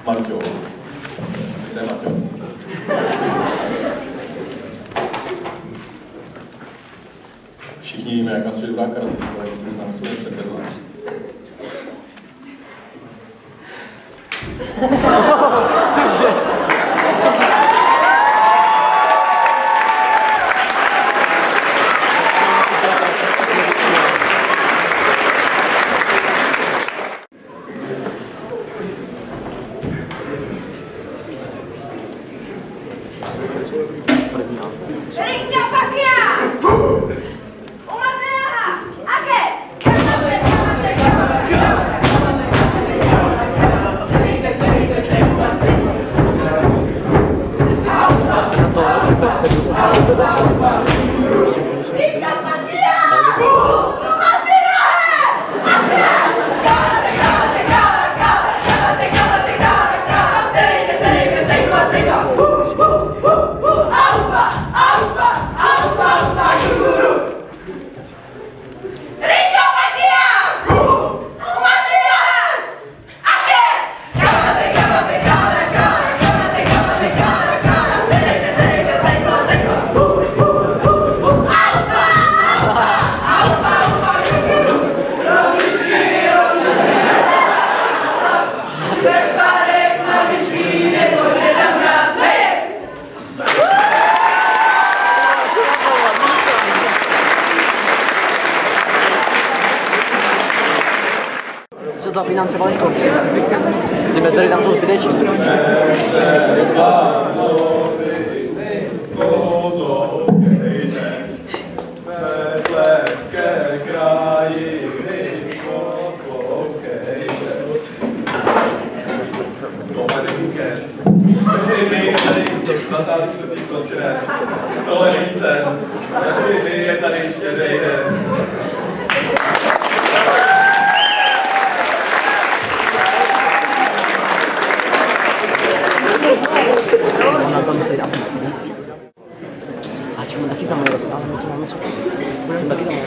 Marťo. Chce Marťo. Všichni víme, jak nás je dobrá karatistka, ale jestli znám, co je překedla. Cože? Co zapínám třeba někoho. Ty mezery tam jsou zbytečný. Tohle není sen. Je tady ještě nejde. Na tom se dám. A čemu taky tam je rozpávat, to máme co? Budeme taky tam je.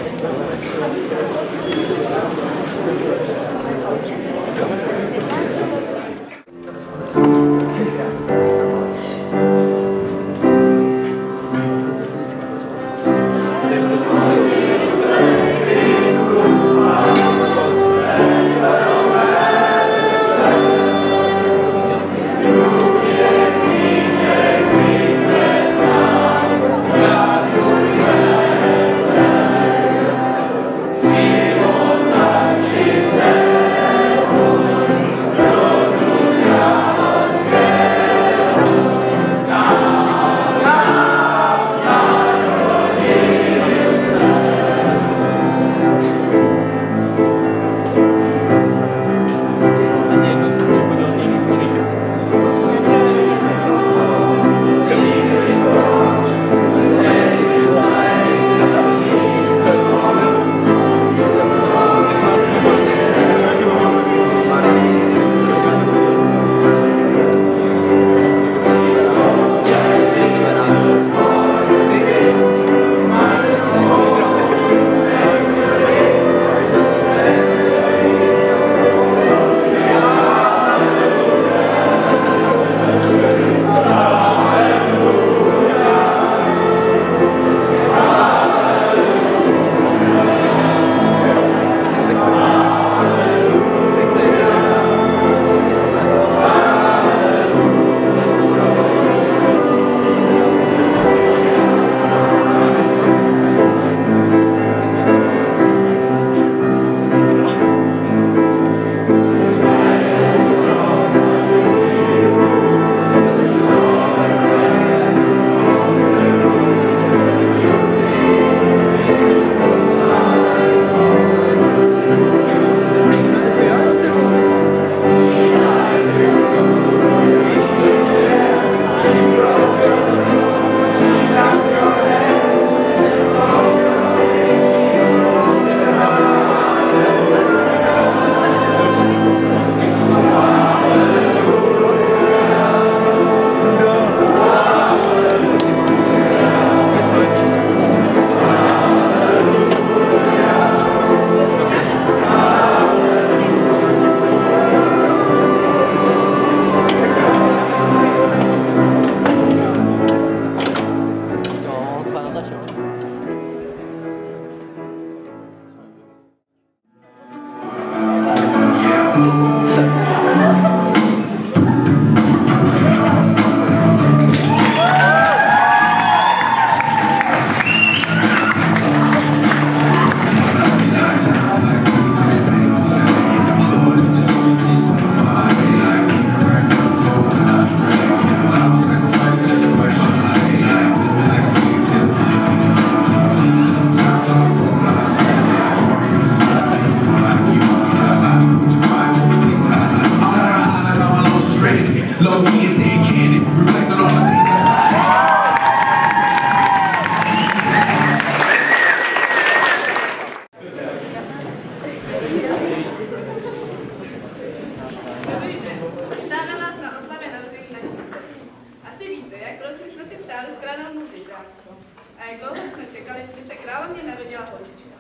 přáli s královnou Zitánkou. A jak dlouho jsme čekali, že se královně narodila holčička.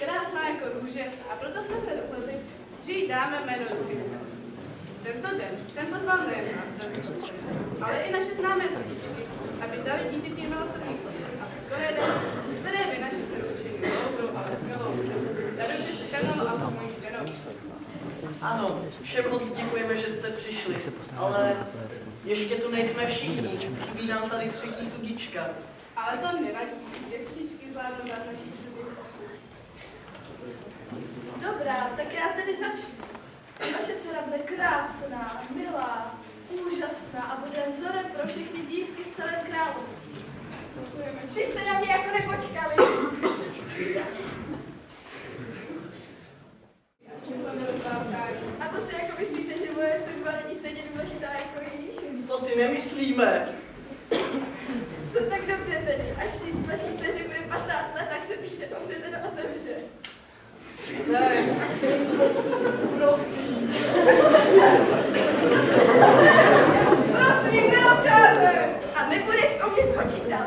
Krásná jako růže, a proto jsme se rozhodli, že jí dáme jméno Ludvíka. Tento den jsem pozval nejen nás, ale i naše známé sudičky, aby dali dítěti milosrdný posud a koréde, které by naši dceru učinili dobrou a laskavou. Darujte se se mnou a mojí ženou. Ano, všem moc děkujeme, že jste přišli, ale ještě tu nejsme všichni, chybí nám tady třetí sudička. Ale to nevadí, dvě sudičky zvládnou dát naší dceři posud. Dobrá, tak já tedy začnu. Vaše dcera bude krásná, milá, úžasná a bude vzorem pro všechny dívky v celém království. Vy jste na mě jako nepočkali. A to si jako myslíte, že moje sudba není stejně důležitá jako jiných? To si nemyslíme. To tak dobře tedy. Až vaší dceři bude 15 let, tak se přijde opřete a zemře. Ne, prosím. Prosím, neobcházej! A nebudeš kouřit počítat.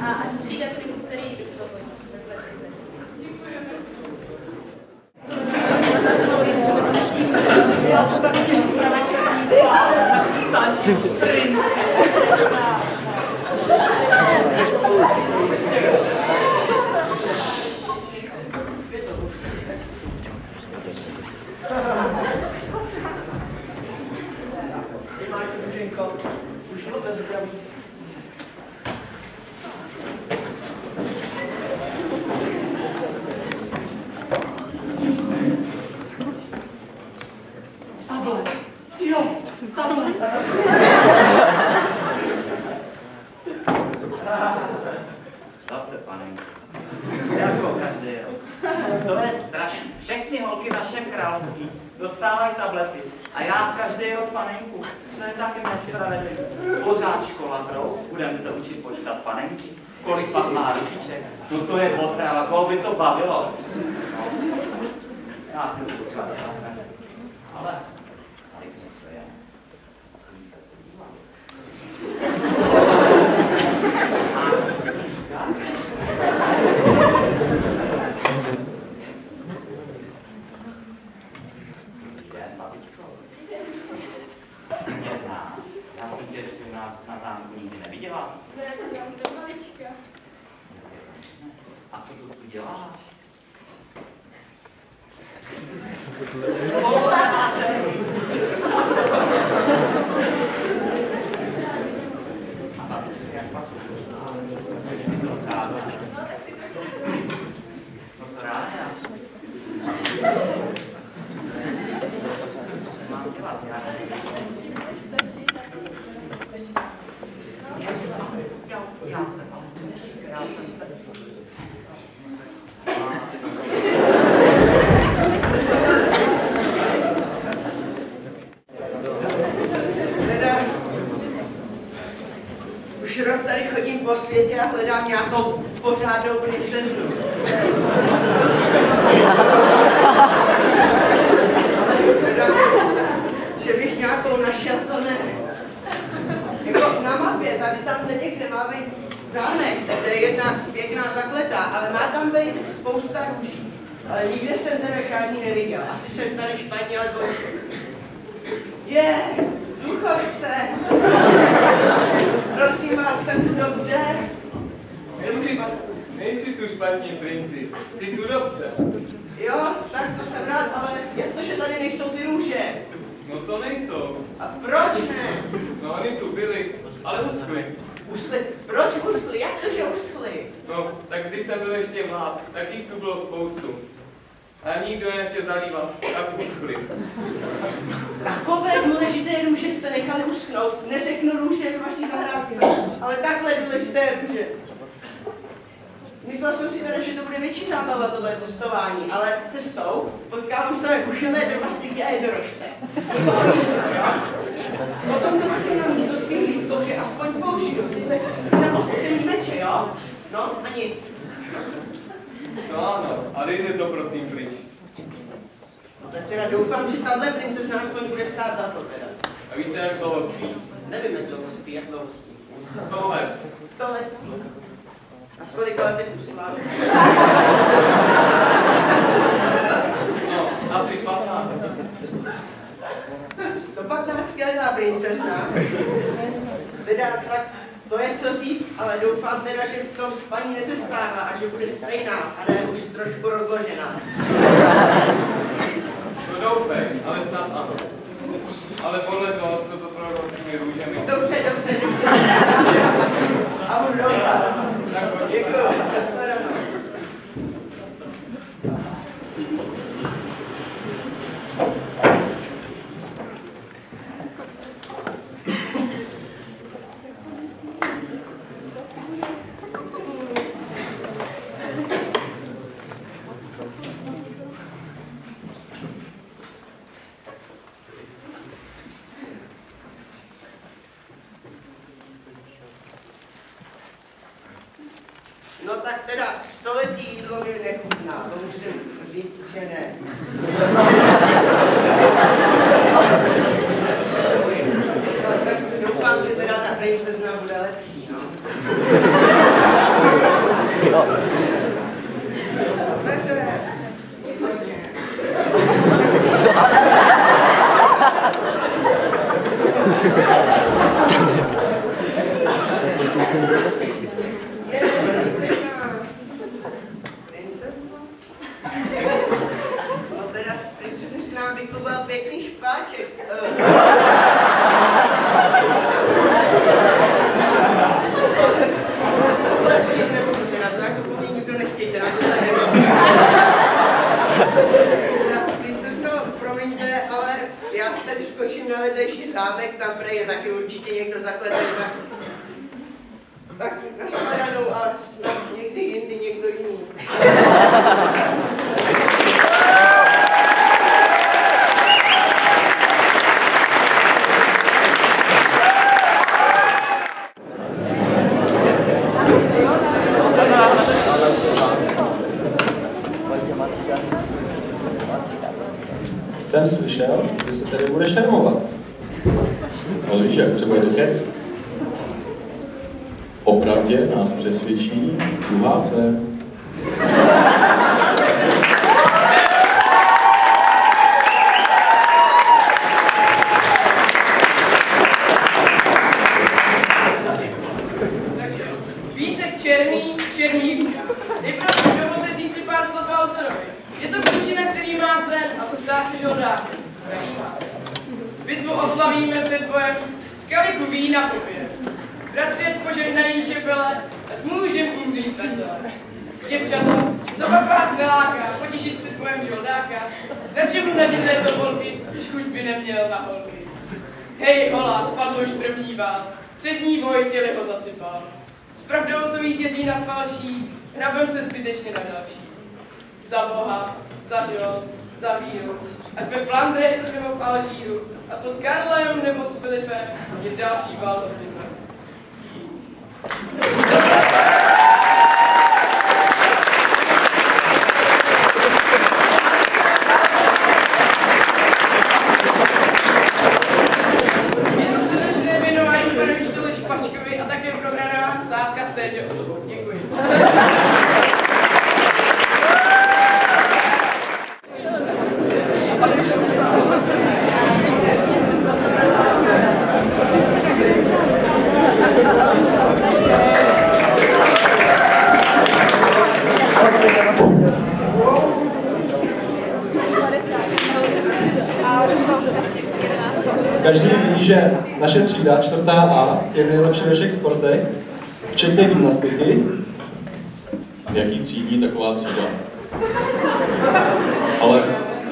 A přijde princ, který vystoupí. Já se tak těším na večerní tančí princi. Ty máš mužinko, už ho bez zdraví. Tablet. Jo, tablet. Zase, panenko. Jako každý rok. To je strašný. Všechny holky v našem království dostávají tablety. A já každý rok panenku. To je taky nespravedlivé. Pořád škola hrou, budeme se učit počítat panenky. Kolik pak má ručiček? No to je otrava, koho by to bavilo? No. Já si to ukázat. Ale tady to je. Mě zná. Já jsem tě ještě na zámku nikdy neviděla. Ne, to znám do malička. A co tu děláš? No, tak si to chci. No to ráda. Co mám dělat? Já jsem se... Už rok tady chodím po světě a hledám nějakou pořádnou princeznu. Že bych nějakou našel, to ne. Jako na mapě, tady tamhle někde má být zámek, kde je jedna pěkná zakletá, ale má tam být spousta růží. Ale nikde jsem teda žádný neviděl. Asi jsem tady špatně odbočil. Duchovce! Prosím vás, jsem tu dobře? Nejsi tu špatní, princi. Jsi tu dobře. Jo, tak to jsem rád, ale jak to, že tady nejsou ty růže? No to nejsou. A proč ne? No oni tu byli, ale uschli. Uschli? Proč uschli? Jak to, že uschli? No, tak když jsem byl ještě mlád, tak jich tu bylo spoustu. A nikdo je nechtěl zalívat, tak uschli. Takové důležité růže jste nechali uschnout. Neřeknu růže v vaší zahrádce, ale takhle důležité růže. Myslel jsem si teda, že to bude větší zábava tohle cestování, ale cestou potkávám své kuchyné trpaslíky a jednorožce. Potom dorazím na místo svých lípkou, že aspoň použiju tyhle naostřený meče, jo? No a nic. No ano, a dejte to prosím pryč. No tak teda doufám, že tahle princezna aspoň bude stát za to teda. A víte, jak dlouho spí? Nevím, jak dlouho spí, jak dlouho spí. 100 let. 100 let spí. A v kolika letech usláví? No, asi 15. 115 letá princezna. Teda tak to je co říct, ale doufám teda, že v tom spaní nezestává a že bude stejná a ne už trošku rozložená. No doufej, ale snad ano. Ale podle toho, co to pro těmi růžemi. Dobře. A budu doufat. Děkuji, nashledanou. No tak teda, 100letý jídlo mi nechutná, to musím říct, že ne. No, tak doufám, že teda ta princezna bude lepší, no. Dobře. No teda z princezny si nám vyklubal pěkný špáček. Teda to jako po mně nikdo nechtějte, na to tady nemám. Princezno, promiňte, ale já se tady skočím na vedlejší zámek, tam prej je taky určitě někdo zakletý, tak nashledanou a snad někdy jindy někdo jiný. Jsem slyšel, že se tady bude šermovat. Ale víš, jak třeba je to kec? Opravdě nás přesvědčí UHC. Vítek Černý, Černýřka. Nejprve dovolte říct si pár slov o autorovi. Je to klučina, který má sen, a to stát se žoldákem. Bitvu oslavíme před bojem, z kalichu vína popije. Bratři, ať požehnají čepele, ať můžem umřít veselé. Děvčata, co pak vás neláká, potěšit před bojem žoldáka, radši mu nadě této volky, když chuť by neměl na holky. Hej, hola, padl už první vál, přední boj těli ho zasypal. S pravdou, co vítězí nad falší, hrabem se zbytečně na další. Za Boha, za žol, za víru, ať ve Flandrech nebo v Alžíru, a pod Karlem nebo s Filipem je další bál dosype. Je to srdečné věnování panu Štoli Špačkovi a také prohraná sázka z téže osobou. Děkuji. Každý ví, že naše třída, 4A, je nejlepší ve všech sportech, včetně gymnastiky. Jaký třídí taková třída? Ale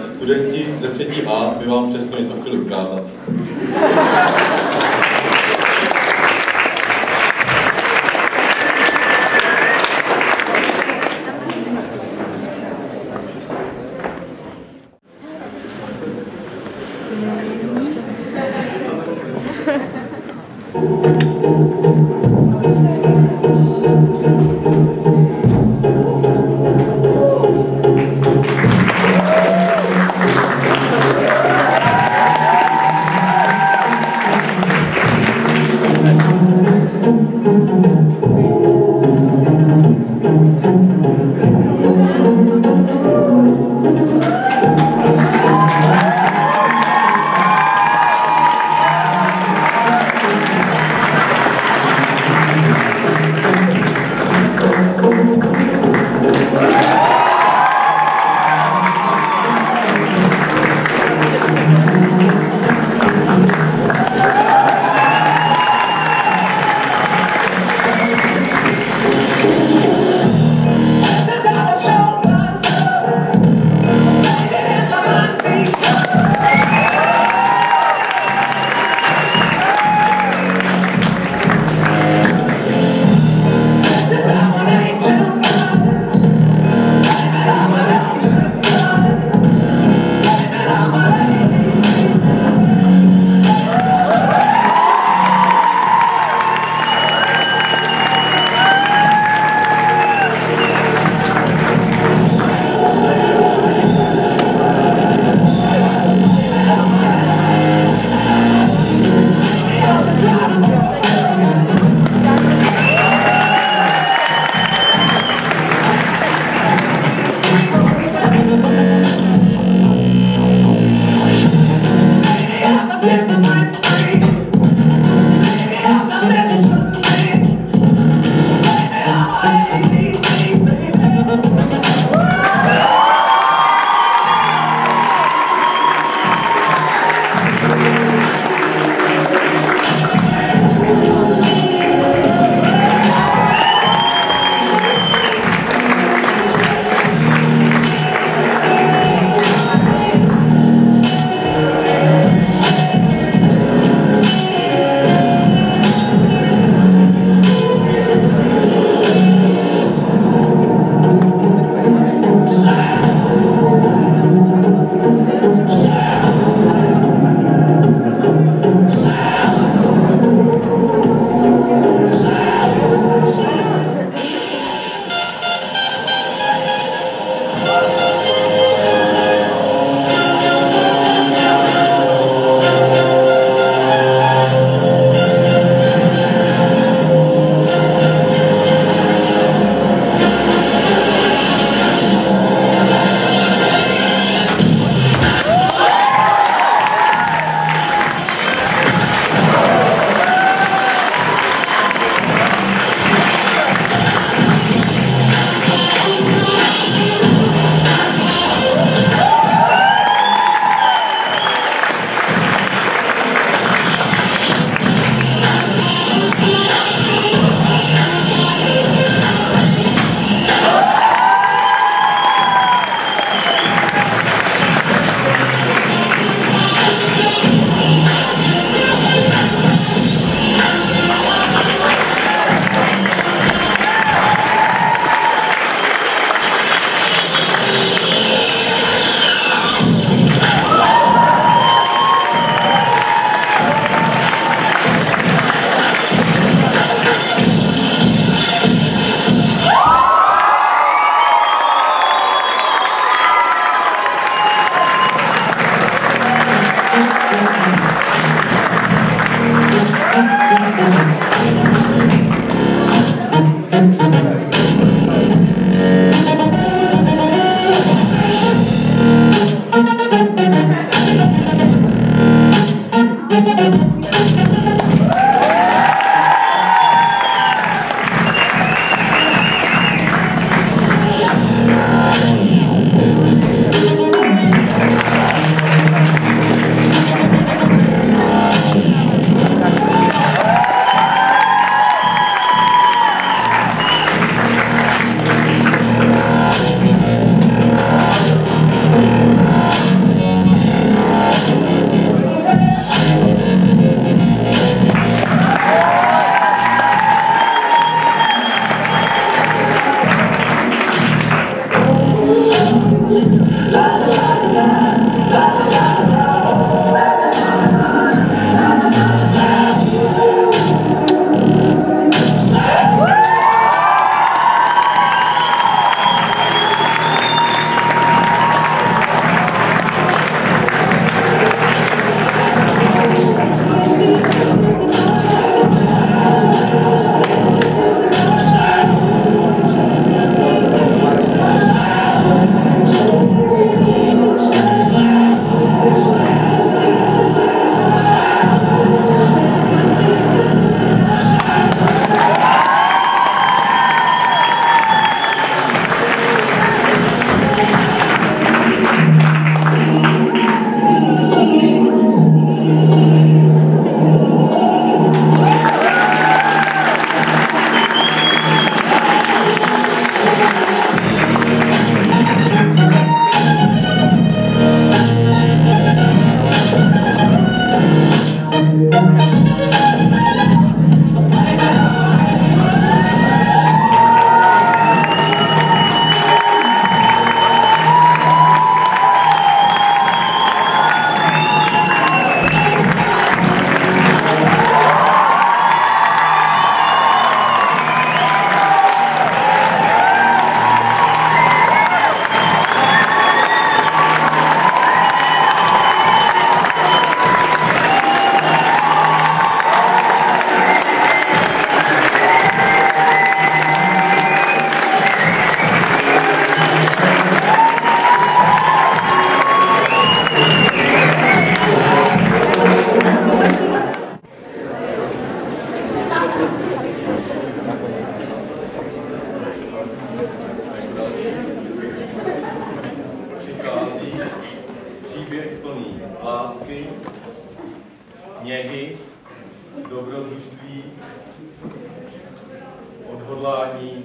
studenti ze 3A by vám přesto něco chtěli ukázat. něhy, dobrodružství, odhodlání,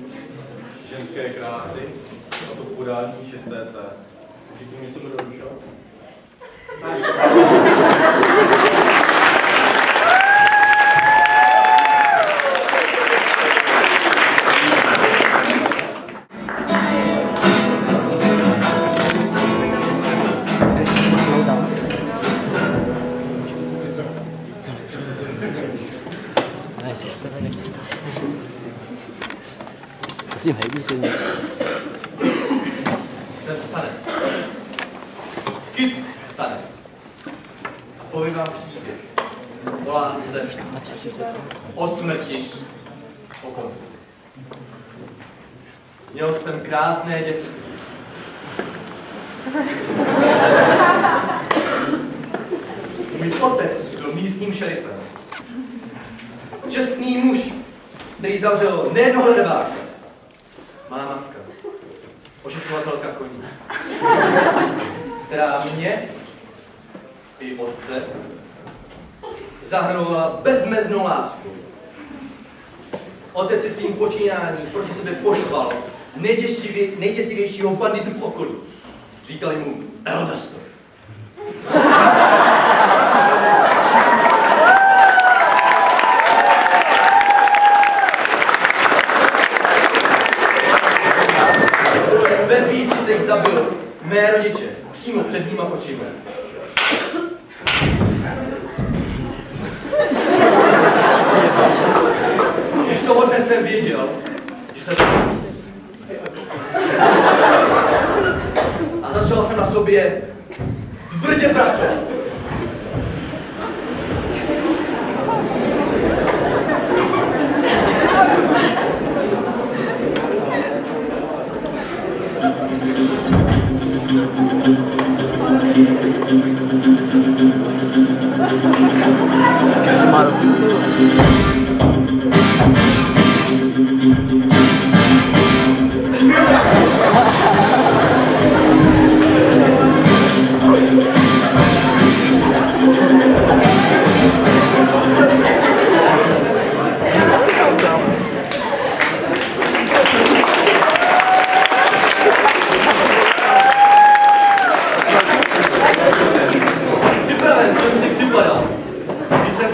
ženské krásy, a to v podání 6C. Říkám něco do Dušo? Jsem psanec. Kit psanec. A povím vám příběh o lásce, o smrti, o pomstě. Měl jsem krásné dětství. Můj otec byl místním šerifem. Čestný muž, který zavřel nejednoho ledváka. Má matka, ošetřovatelka koní, která mě i otce zahrnovala bezmeznou lásku. Otec si svým počínáním proti sobě poštval nejděsivějšího banditu v okolí. Říkali mu Eldastor. Bez výčitek zabil mé rodiče přímo před mýma očima. Když toho dne jsem věděl, že se vrátím. A začal jsem na sobě tvrdě pracovat.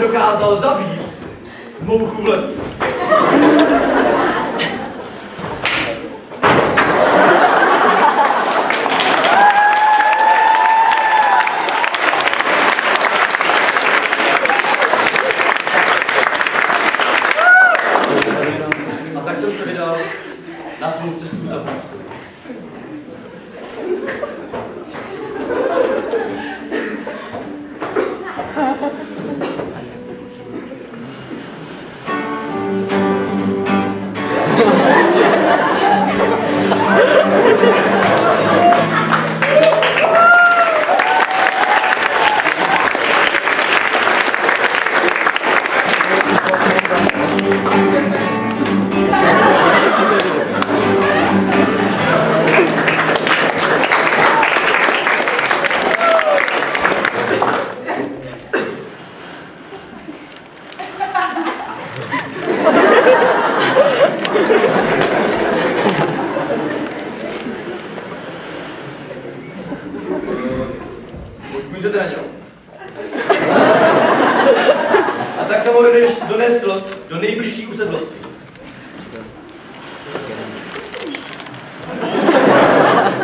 dokázal zabít mouchu v letu. A tak jsem se vydal na svou cestu za pomstou. Se zranil. A tak jsem ho donesl do nejbližší usedlosti.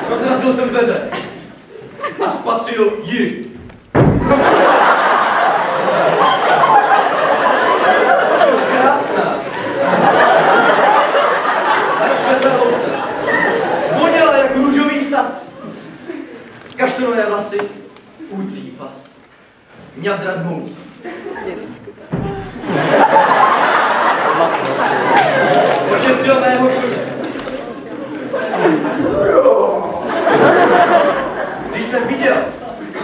Rozrazil jsem dveře a spatřil ji. Krásná. Rozkvetlé louce. Voněla jak růžový sad. Kaštonové vlasy. Útlý pas, ňadra dmoucí. Ošetřil mého koně. Když jsem viděl,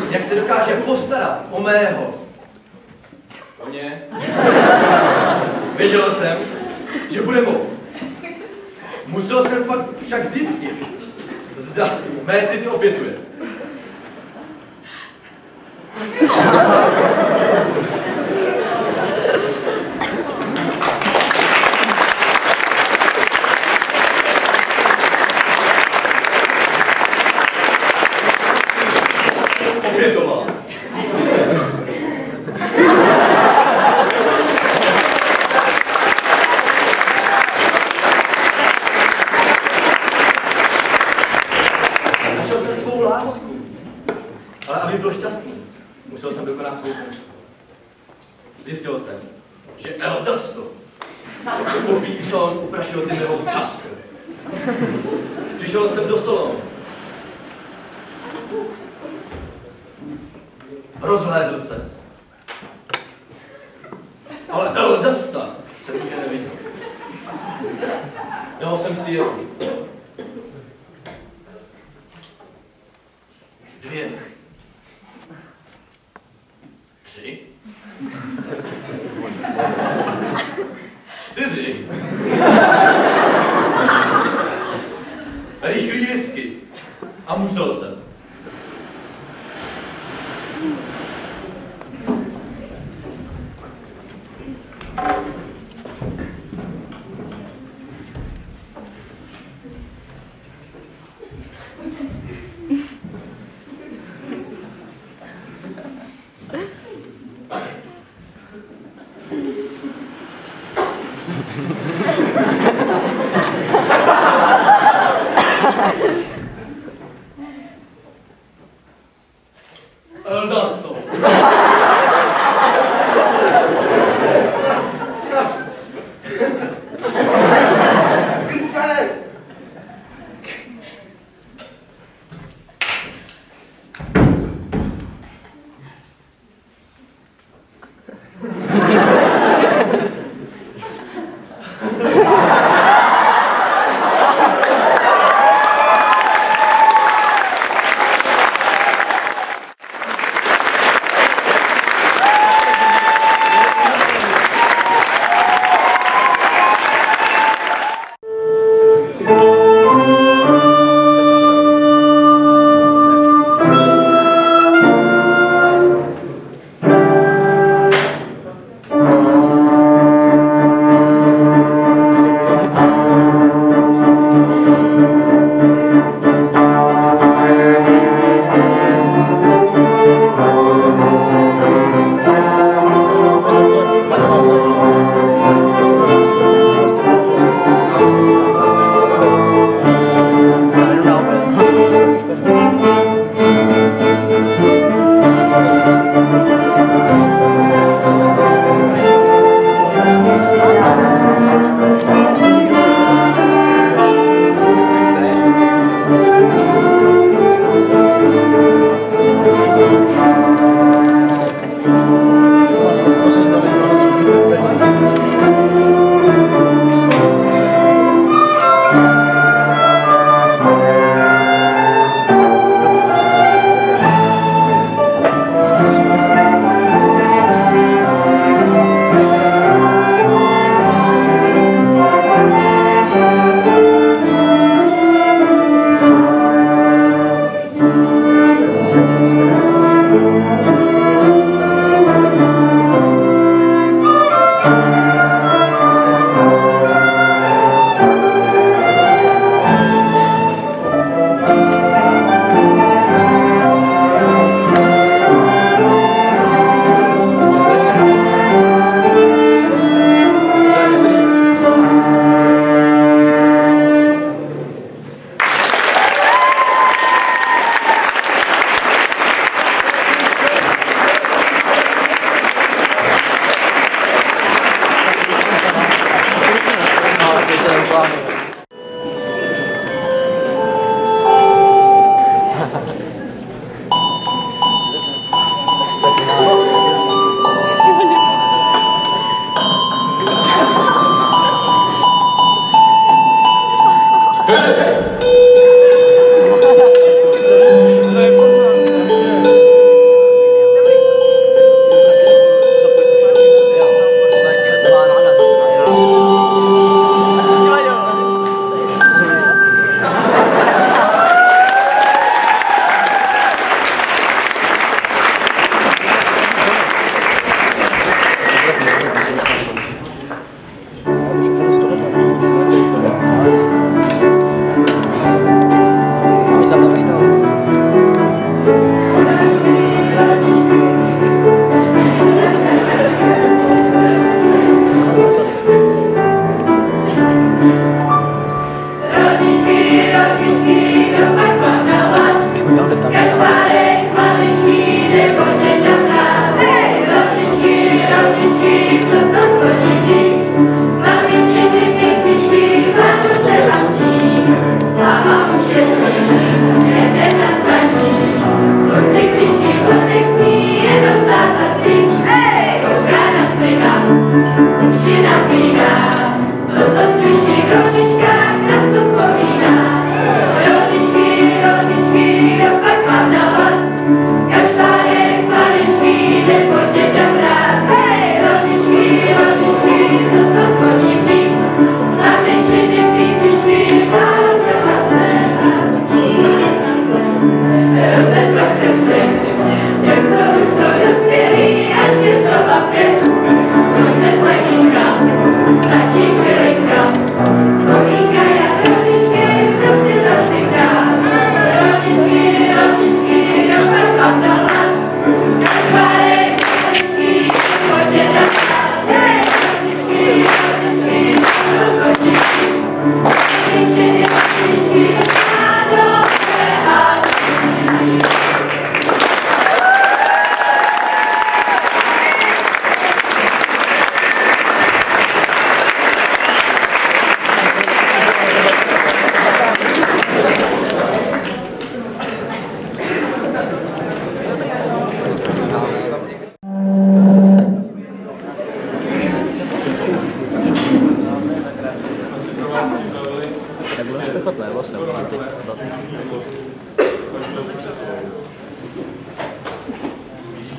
jak se dokáže postarat o mého koně, věděl jsem, že bude mou. Musel jsem však zjistit, zda mé city opětuje. Opětoval. Našel jsem svou lásku, ale aby byl šťastný, musel jsem dokonat svou pomstu. Zjistil jsem, že Eldasto popí son uprašil ty mého často. Přišel jsem do Solonu. Rozhlédl se. Ale Eldasta jsem nikdy neviděl. Dal jsem si jeho. 2. 3. 4. Rychlý whisky. A musel jsem. Ha ha ha.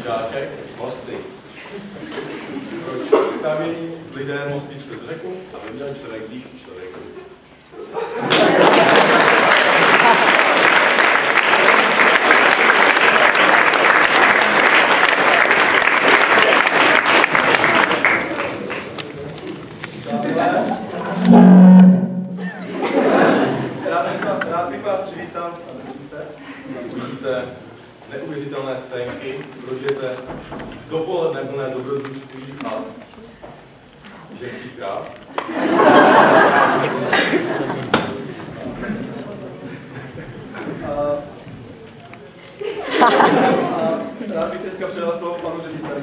Žáček, mosty. Proč stavění lidé mosty přes řeku, aby měl člověk blíž k člověku. Rád bych vás přivítal na vesnice. Uvidíte neuvěřitelné scénky, prožijete dopoledne plné dobrodružství a ženských krás. Rád bych teďka předal slovo panu řediteli.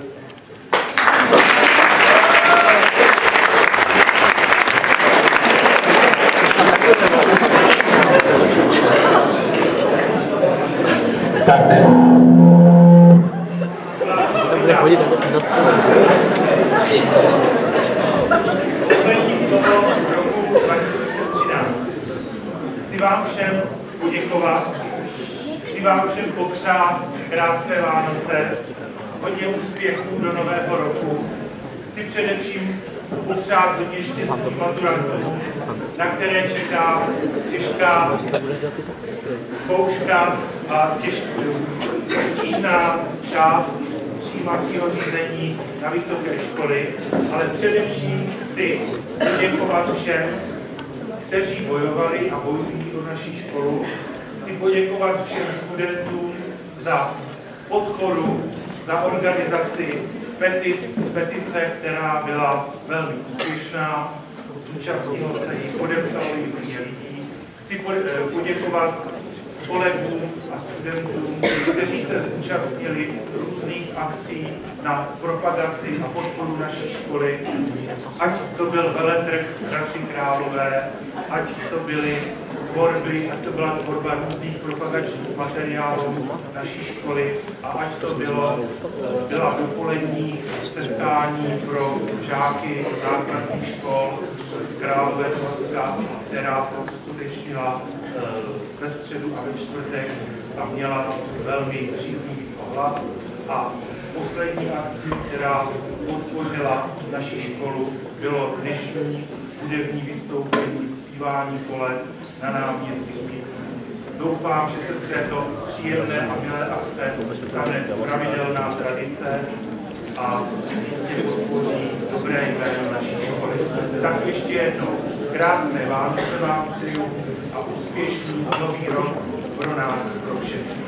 Tak. Poslední slovo roku 2013. Chci vám všem poděkovat, chci vám všem popřát krásné Vánoce, hodně úspěchů do nového roku. Chci především popřát hodně štěstí maturantům, na které čeká těžká zkouška a obtížná část přijímacího řízení na vysoké školy, ale především chci poděkovat všem, kteří bojovali a bojují o naši školu. Chci poděkovat všem studentům za podporu, za organizaci petice, která byla velmi úspěšná, zúčastnilo se jí, podepsalo jí hodně lidí. Chci poděkovat kolegům a studentům, kteří se zúčastnili různých akcí na propagaci a podporu naší školy, ať to byl veletrh Hradci Králové, ať to byly tvorby, ať to byla tvorba různých propagačních materiálů naší školy a ať to byla dopolední setkání pro žáky základních škol z Královéhradeska, která se uskutečnila ve středu a ve čtvrtek a měla velmi příznivý ohlas. A poslední akcí, která podpořila naši školu, bylo dnešní hudební vystoupení, zpívání koled na náměstí. Doufám, že se z této příjemné a milé akce stane pravidelná tradice a jistě podpoří dobré jméno naší školy. Tak ještě jednou krásné Vánoce vám přeju a úspěšný nový rok pro nás, pro všechny.